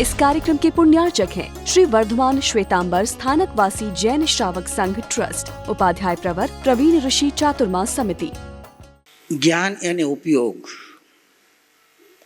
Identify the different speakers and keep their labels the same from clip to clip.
Speaker 1: इस कार्यक्रम के पुण्यार्चक हैं श्री वर्धमान श्वेतांबर स्थानक वासी जैन श्रावक संघ ट्रस्ट, उपाध्याय प्रवर प्रवीण ऋषि चातुर्मास समिति।
Speaker 2: ज्ञान यानी उपयोग,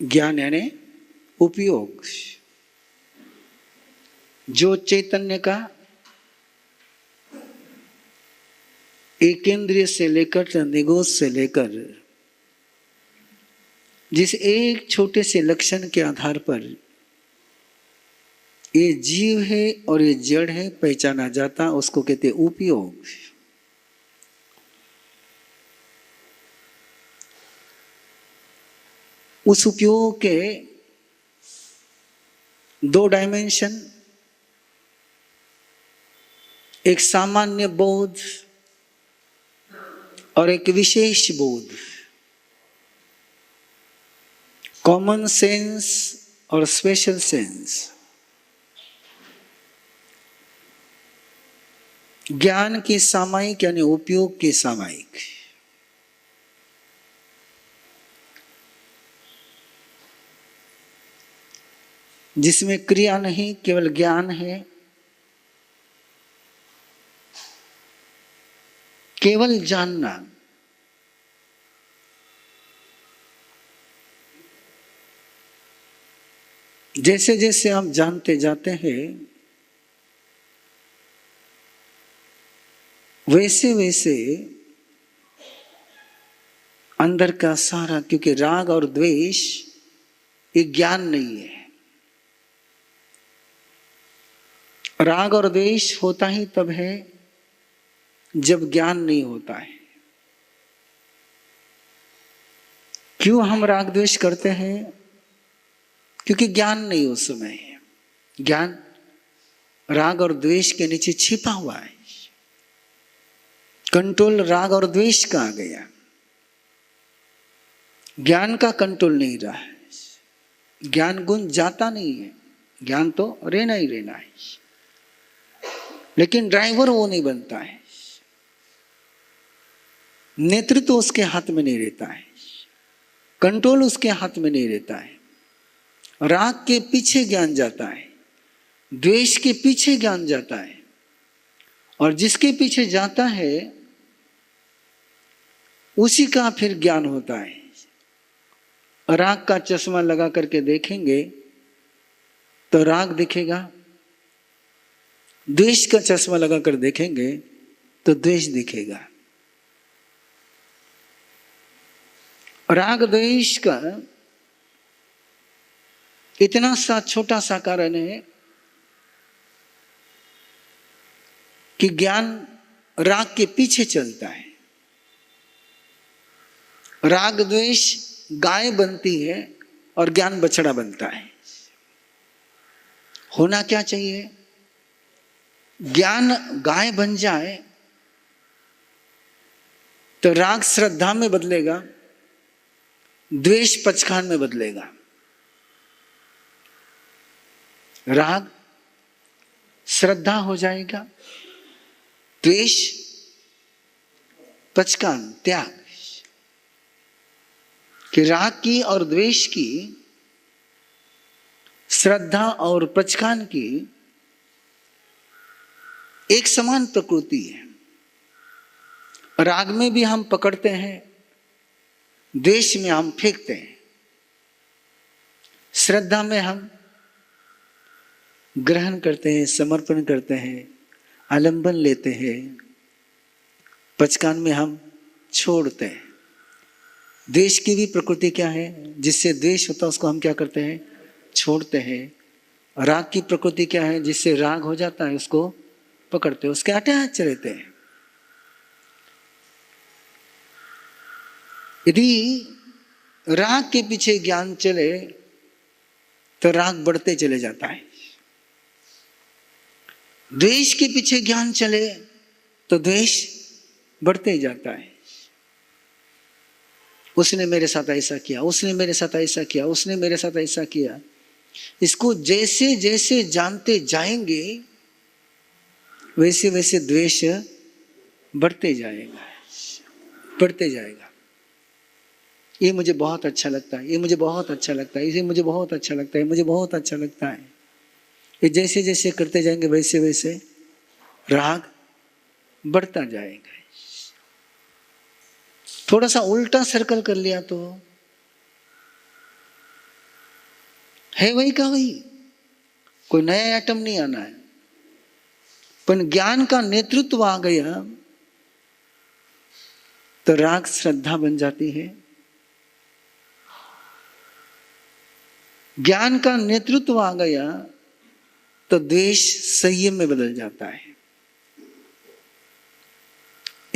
Speaker 2: ज्ञान यानी उपयोग। जो चैतन्य का एकेंद्रिय से लेकर निगोज से लेकर जिस एक छोटे से लक्षण के आधार पर ये जीव है और ये जड़ है पहचाना जाता, उसको कहते हैं उपयोग। उस उपयोग के दो डायमेंशन, एक सामान्य बोध और एक विशेष बोध, कॉमन सेंस और स्पेशल सेंस। ज्ञान की सामायिक यानी उपयोग की सामायिक। जिसमें क्रिया नहीं, केवल ज्ञान है, केवल जानना। जैसे जैसे हम जानते जाते हैं वैसे वैसे अंदर का सारा, क्योंकि राग और द्वेष ये ज्ञान नहीं है। राग और द्वेष होता ही तब है जब ज्ञान नहीं होता है। क्यों हम राग द्वेष करते हैं? क्योंकि ज्ञान नहीं उस समय है। ज्ञान राग और द्वेष के नीचे छिपा हुआ है। कंट्रोल राग और द्वेष का आ गया, ज्ञान का कंट्रोल नहीं रहा है। ज्ञान गुण जाता नहीं है, ज्ञान तो रहना ही रहना है, लेकिन ड्राइवर वो नहीं बनता है। नेतृत्व उसके हाथ में नहीं रहता है, कंट्रोल उसके हाथ में नहीं रहता है। राग के पीछे ज्ञान जाता है, द्वेष के पीछे ज्ञान जाता है, और जिसके पीछे जाता है उसी का फिर ज्ञान होता है। राग का चश्मा लगा करके देखेंगे तो राग दिखेगा, द्वेष का चश्मा लगा कर देखेंगे तो द्वेष दिखेगा। राग द्वेष का इतना सा छोटा सा कारण है कि ज्ञान राग के पीछे चलता है। राग द्वेष गाय बनती है और ज्ञान बछड़ा बनता है। होना क्या चाहिए? ज्ञान गाय बन जाए तो राग श्रद्धा में बदलेगा, द्वेष पचखान में बदलेगा। राग श्रद्धा हो जाएगा, द्वेष पचखान त्याग। कि राग की और द्वेष की, श्रद्धा और पचखान की एक समान प्रकृति है। राग में भी हम पकड़ते हैं, द्वेष में हम फेंकते हैं, श्रद्धा में हम ग्रहण करते हैं, समर्पण करते हैं, आलंबन लेते हैं, पचखान में हम छोड़ते हैं। द्वेष की भी प्रकृति क्या है? जिससे द्वेष होता है उसको हम क्या करते हैं? छोड़ते हैं। राग की प्रकृति क्या है? जिससे राग हो जाता है उसको पकड़ते हैं, उसके अटैच रहते हैं। यदि राग के पीछे ज्ञान चले तो राग बढ़ते चले जाता है। द्वेष के पीछे ज्ञान चले तो द्वेष बढ़ते जाता है। उसने मेरे साथ ऐसा किया, उसने मेरे साथ ऐसा किया, उसने मेरे साथ ऐसा किया। इसको जैसे जैसे जानते जाएंगे वैसे वैसे द्वेष बढ़ते जाएगा, बढ़ते जाएगा। ये मुझे बहुत अच्छा लगता है, ये मुझे बहुत अच्छा लगता है, इसे मुझे बहुत अच्छा लगता है, मुझे बहुत अच्छा लगता है। ये जैसे जैसे करते जाएंगे वैसे वैसे राग बढ़ता जाएगा। थोड़ा सा उल्टा सर्कल कर लिया तो है वही का वही, कोई नया आइटम नहीं आना है। पर ज्ञान का नेतृत्व आ गया तो राग श्रद्धा बन जाती है। ज्ञान का नेतृत्व आ गया तो द्वेष संयम में बदल जाता है।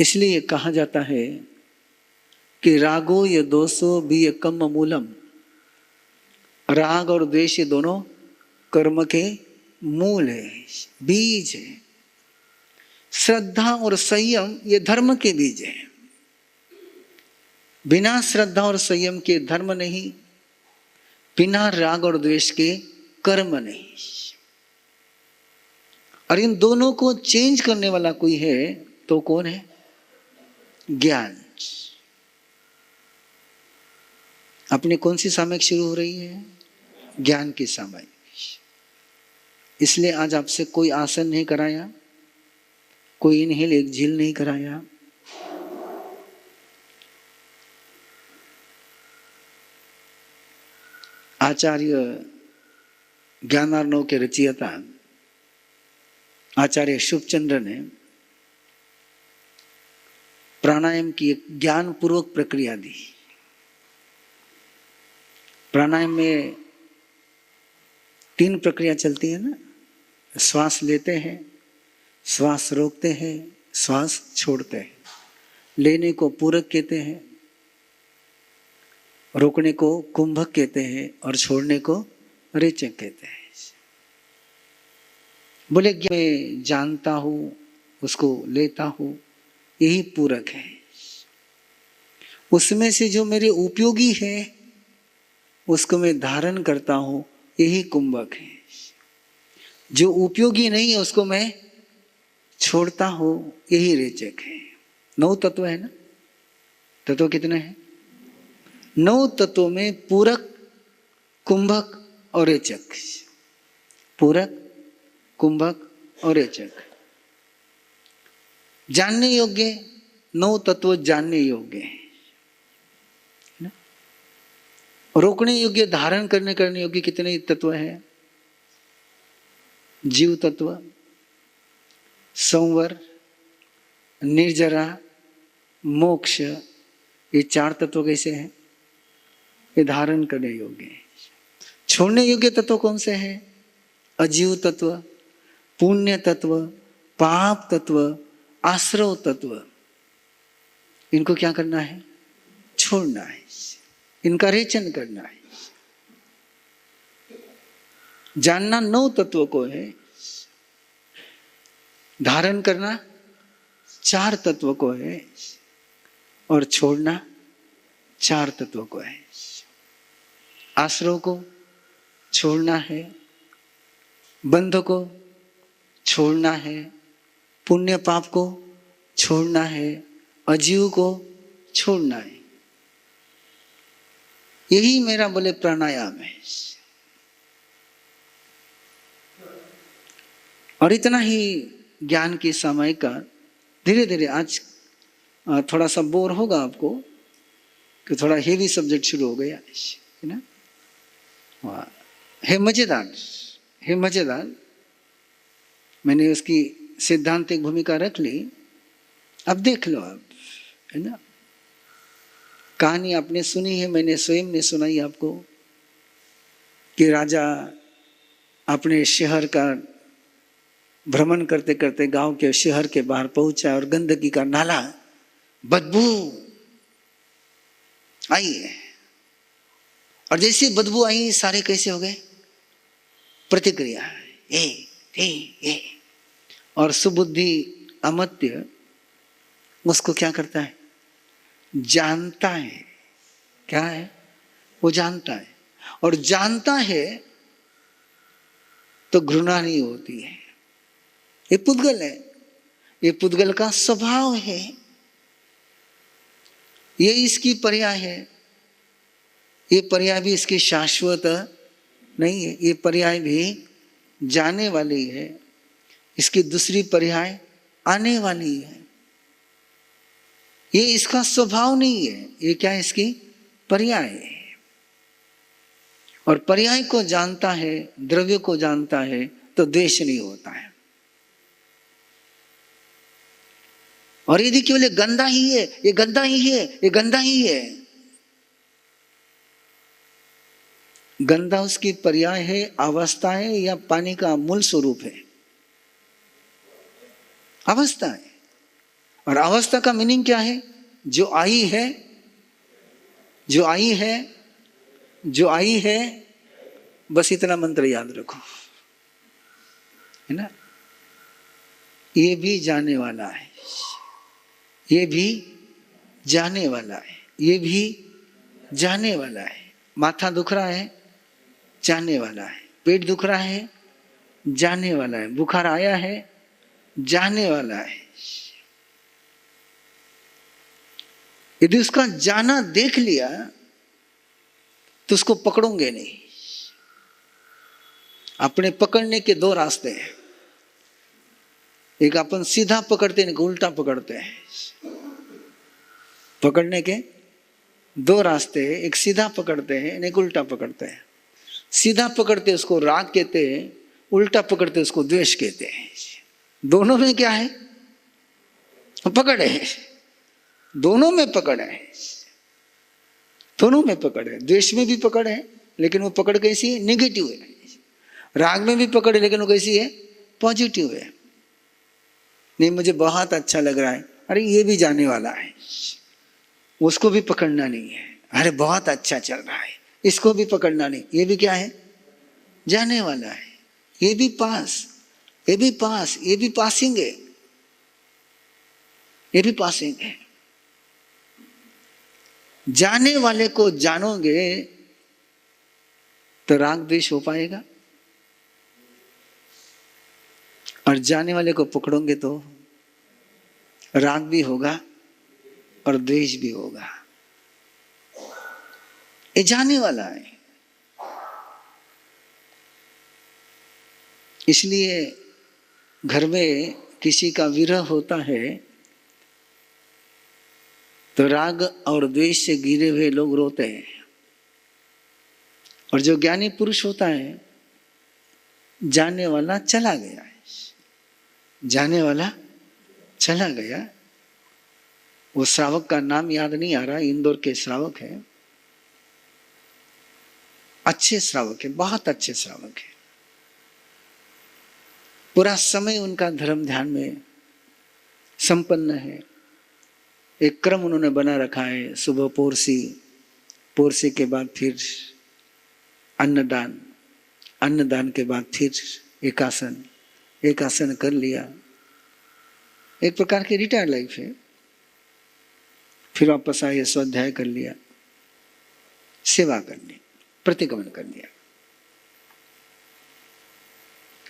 Speaker 2: इसलिए कहा जाता है कि रागो ये दोषो भी कम मूलम, राग और द्वेष ये दोनों कर्म के मूल है, बीज है। श्रद्धा और संयम ये धर्म के बीज है। बिना श्रद्धा और संयम के धर्म नहीं, बिना राग और द्वेष के कर्म नहीं। और इन दोनों को चेंज करने वाला कोई है तो कौन है? ज्ञान। अपनी कौन सी सामयिक शुरू हो रही है? ज्ञान की सामयिक। इसलिए आज आपसे कोई आसन नहीं कराया, कोई इनहेल एक्सहेल नहीं कराया। आचार्य ज्ञानार्णव के रचयिता आचार्य शुभचंद्र ने प्राणायाम की एक ज्ञान पूर्वक प्रक्रिया दी। प्राणायाम में 3 प्रक्रिया चलती है ना, श्वास लेते हैं, श्वास रोकते हैं, श्वास छोड़ते हैं। लेने को पूरक कहते हैं, रोकने को कुंभक कहते हैं और छोड़ने को रेचक कहते हैं। बोले मैं जानता हूं, उसको लेता हूं, यही पूरक है। उसमें से जो मेरे उपयोगी है उसको मैं धारण करता हूं, यही कुंभक है। जो उपयोगी नहीं है उसको मैं छोड़ता हूं, यही रेचक है। 9 तत्व है ना? तत्व कितने हैं? 9 तत्वों में पूरक, कुंभक और रेचक। पूरक, कुंभक और रेचक। जानने योग्य 9 तत्व जानने योग्य है। रोकने योग्य, धारण करने योग्य कितने तत्व है? जीव तत्व, संवर, निर्जरा, मोक्ष। ये 4 तत्व कैसे हैं? ये धारण करने योग्य है। छोड़ने योग्य तत्व कौन से हैं? अजीव तत्व, पुण्य तत्व, पाप तत्व, आश्रव तत्व। इनको क्या करना है? छोड़ना है, इनका रेचन करना है। जानना 9 तत्व को है, धारण करना 4 तत्व को है और छोड़ना 4 तत्व को है। आश्रव को छोड़ना है, बंध को छोड़ना है, पुण्य पाप को छोड़ना है, अजीव को छोड़ना है। यही मेरा बोले प्राणायाम है। और इतना ही ज्ञान की सामयिक का धीरे धीरे आज थोड़ा सा बोर होगा आपको कि थोड़ा हेवी सब्जेक्ट शुरू हो गया है ना। है मजेदार, है मजेदार। मैंने उसकी सिद्धांतिक भूमिका रख ली, अब देख लो आप, है ना। कहानी आपने सुनी है, मैंने स्वयं ने सुनाई आपको कि राजा अपने शहर का भ्रमण करते करते गांव के शहर के बाहर पहुंचा और गंदगी का नाला, बदबू आई है। और जैसे बदबू आई सारे कैसे हो गए? प्रतिक्रिया ए। और सुबुद्धि अमत्य उसको क्या करता है? जानता है। क्या है? वो जानता है। और जानता है तो घृणा नहीं होती है। ये पुद्गल है, ये पुद्गल का स्वभाव है, ये इसकी पर्याय है। ये पर्याय भी इसकी शाश्वत नहीं है, ये पर्याय भी जाने वाली है, इसकी दूसरी पर्याय आने वाली है। ये इसका स्वभाव नहीं है, ये क्या है, इसकी पर्याय है। और पर्याय को जानता है, द्रव्य को जानता है, तो द्वेष नहीं होता है। और यदि केवल गंदा ही है, ये गंदा ही है, ये गंदा ही है, गंदा उसकी पर्याय है, अवस्था है, या पानी का मूल स्वरूप है? अवस्था है। और अवस्था का मीनिंग क्या है? जो आई है, जो आई है, जो आई है, बस इतना मंत्र याद रखो, है ना। ये भी जाने वाला है, ये भी जाने वाला है, ये भी जाने वाला है। माथा दुख रहा है, जाने वाला है। पेट दुख रहा है, जाने वाला है। बुखार आया है, जाने वाला है। यदि उसका जाना देख लिया तो उसको पकड़ोगे नहीं। अपने पकड़ने के दो रास्ते हैं, एक अपन सीधा पकड़ते हैं, एक उल्टा पकड़ते हैं। पकड़ने के दो रास्ते हैं, एक सीधा पकड़ते हैं, एक उल्टा पकड़ते हैं। सीधा पकड़ते उसको राग कहते हैं, उल्टा पकड़ते उसको द्वेष कहते हैं। दोनों में क्या है? पकड़ है। दोनों में पकड़ है, दोनों में पकड़ है। द्वेष में भी पकड़ है, लेकिन वो पकड़ कैसी है? नेगेटिव है। राग में भी पकड़ है, लेकिन वो कैसी है? पॉजिटिव है। नहीं, मुझे बहुत अच्छा लग रहा है, अरे ये भी जाने वाला है, उसको भी पकड़ना नहीं है। अरे बहुत अच्छा चल रहा है, इसको भी पकड़ना नहीं, ये भी क्या है? जाने वाला है। ये भी पास, ये भी पास, ये भी पासिंग है, ये भी पासिंग है। जाने वाले को जानोगे तो राग द्वेष हो पाएगा, और जाने वाले को पकड़ोगे तो राग भी होगा और द्वेष भी होगा। ये जाने वाला है। इसलिए घर में किसी का विरह होता है तो राग और द्वेष से घिरे हुए लोग रोते हैं। और जो ज्ञानी पुरुष होता है, जाने वाला चला गया है, जाने वाला चला गया। वो श्रावक का नाम याद नहीं आ रहा, इंदौर के श्रावक है, अच्छे श्रावक है, बहुत अच्छे श्रावक है। पूरा समय उनका धर्म ध्यान में संपन्न है। एक क्रम उन्होंने बना रखा है, सुबह पोरसी, पोरसी के बाद फिर अन्नदान, अन्नदान के बाद फिर एकासन, एकासन कर लिया। एक प्रकार की रिटायर्ड लाइफ है। फिर वापस आए, स्वाध्याय कर लिया, सेवा कर ली, प्रतिगमन कर लिया।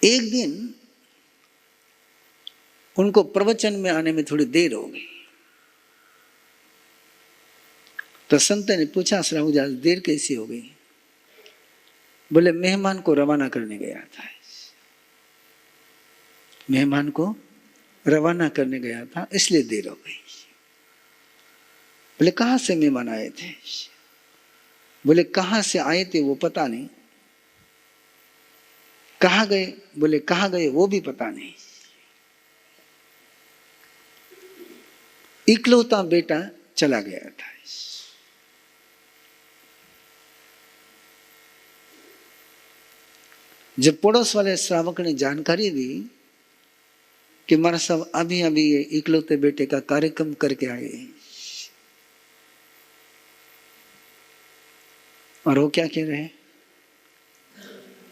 Speaker 2: एक दिन उनको प्रवचन में आने में थोड़ी देर हो गई, तो संत ने पूछा, श्रावक जी देर कैसी हो गई? बोले मेहमान को रवाना करने गया था, मेहमान को रवाना करने गया था, इसलिए देर हो गई। बोले कहां से मेहमान आए थे? बोले कहां से आए थे वो पता नहीं। कहां गए? बोले कहां गए वो भी पता नहीं। इकलौता बेटा चला गया था। जब पड़ोस वाले श्रावक ने जानकारी दी कि हमारा सब अभी अभी ये इकलौते बेटे का कार्यक्रम करके आए, और वो क्या कह रहे हैं?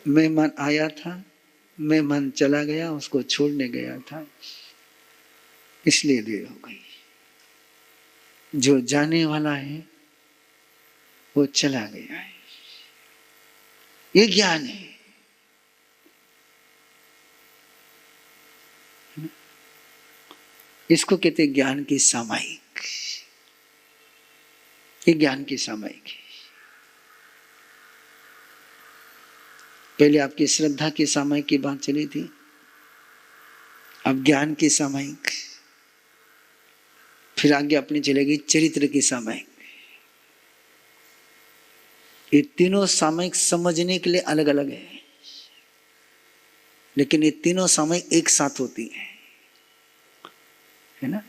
Speaker 2: मेहमान आया था, मेहमान चला गया, उसको छोड़ने गया था, इसलिए देर हो गई। जो जाने वाला है वो चला गया है। ये ज्ञान है। इसको कहते हैं ज्ञान की सामायिक। ये ज्ञान की सामायिक है। पहले आपकी श्रद्धा की सामयिक की बात चली थी, अब ज्ञान की सामयिक, फिर आगे अपनी चलेगी चरित्र की सामयिक। ये तीनों सामयिक समझने के लिए अलग अलग है, लेकिन ये तीनों सामयिक एक साथ होती है ना।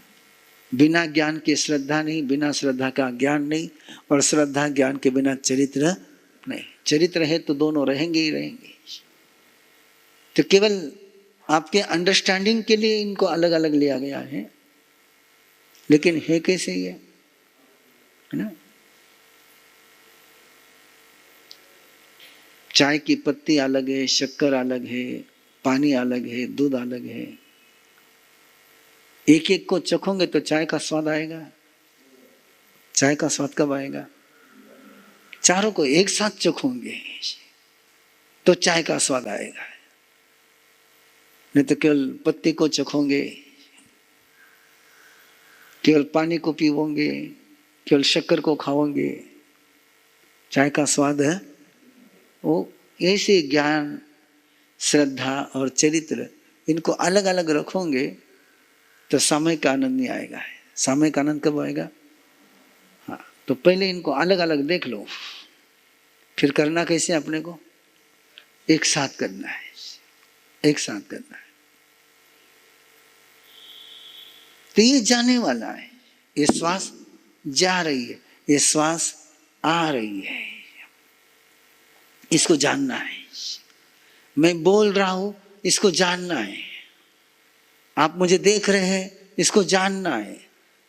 Speaker 2: बिना ज्ञान के श्रद्धा नहीं, बिना श्रद्धा का ज्ञान नहीं, और श्रद्धा ज्ञान के बिना चरित्र नहीं। चरित्र है तो दोनों रहेंगे ही रहेंगे। तो केवल आपके अंडरस्टैंडिंग के लिए इनको अलग अलग लिया गया है, लेकिन है कैसे ये, है ना। चाय की पत्ती अलग है, शक्कर अलग है, पानी अलग है, दूध अलग है। एक एक को चखोगे तो चाय का स्वाद आएगा। चाय का स्वाद कब आएगा? चारों को एक साथ चखोगे तो चाय का स्वाद आएगा, नहीं तो केवल पत्ती को चखोगे, केवल पानी को पीवोगे, केवल शक्कर को खाओगे, चाय का स्वाद है वो। ऐसे ज्ञान, श्रद्धा और चरित्र, इनको अलग अलग रखोगे तो सामयिक आनंद नहीं आएगा। सामयिक आनंद कब आएगा? हाँ, तो पहले इनको अलग अलग देख लो, फिर करना कैसे अपने को? एक साथ करना है, एक साथ करना है। तो ये जाने वाला है, ये श्वास जा रही है, ये श्वास आ रही है, इसको जानना है। मैं बोल रहा हूं, इसको जानना है। आप मुझे देख रहे हैं, इसको जानना है।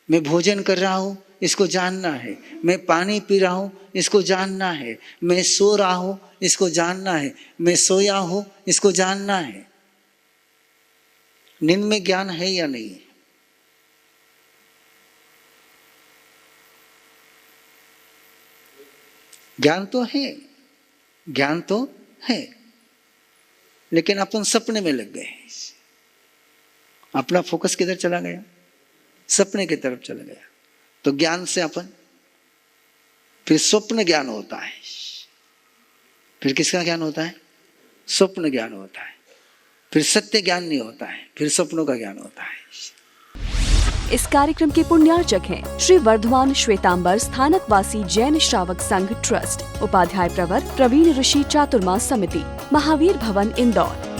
Speaker 2: मैं भोजन कर रहा हूं, इसको जानना है। मैं पानी पी रहा हूं, इसको जानना है। मैं सो रहा हूं, इसको जानना है। मैं सोया हूं, इसको जानना है। नींद में ज्ञान है या नहीं? ज्ञान तो है, ज्ञान तो है, लेकिन अपन सपने में लग गए। अपना फोकस किधर चला गया? सपने की तरफ चला गया। तो ज्ञान से अपन फिर स्वप्न ज्ञान होता है। फिर किसका ज्ञान होता है? स्वप्न ज्ञान होता है। फिर सत्य ज्ञान नहीं होता है, फिर स्वप्नों का ज्ञान होता है।
Speaker 1: इस कार्यक्रम के पुण्यार्चक हैं श्री वर्धमान श्वेतांबर स्थानकवासी जैन श्रावक संघ ट्रस्ट, उपाध्याय प्रवर प्रवीण ऋषि चातुर्मास समिति, महावीर भवन इंदौर।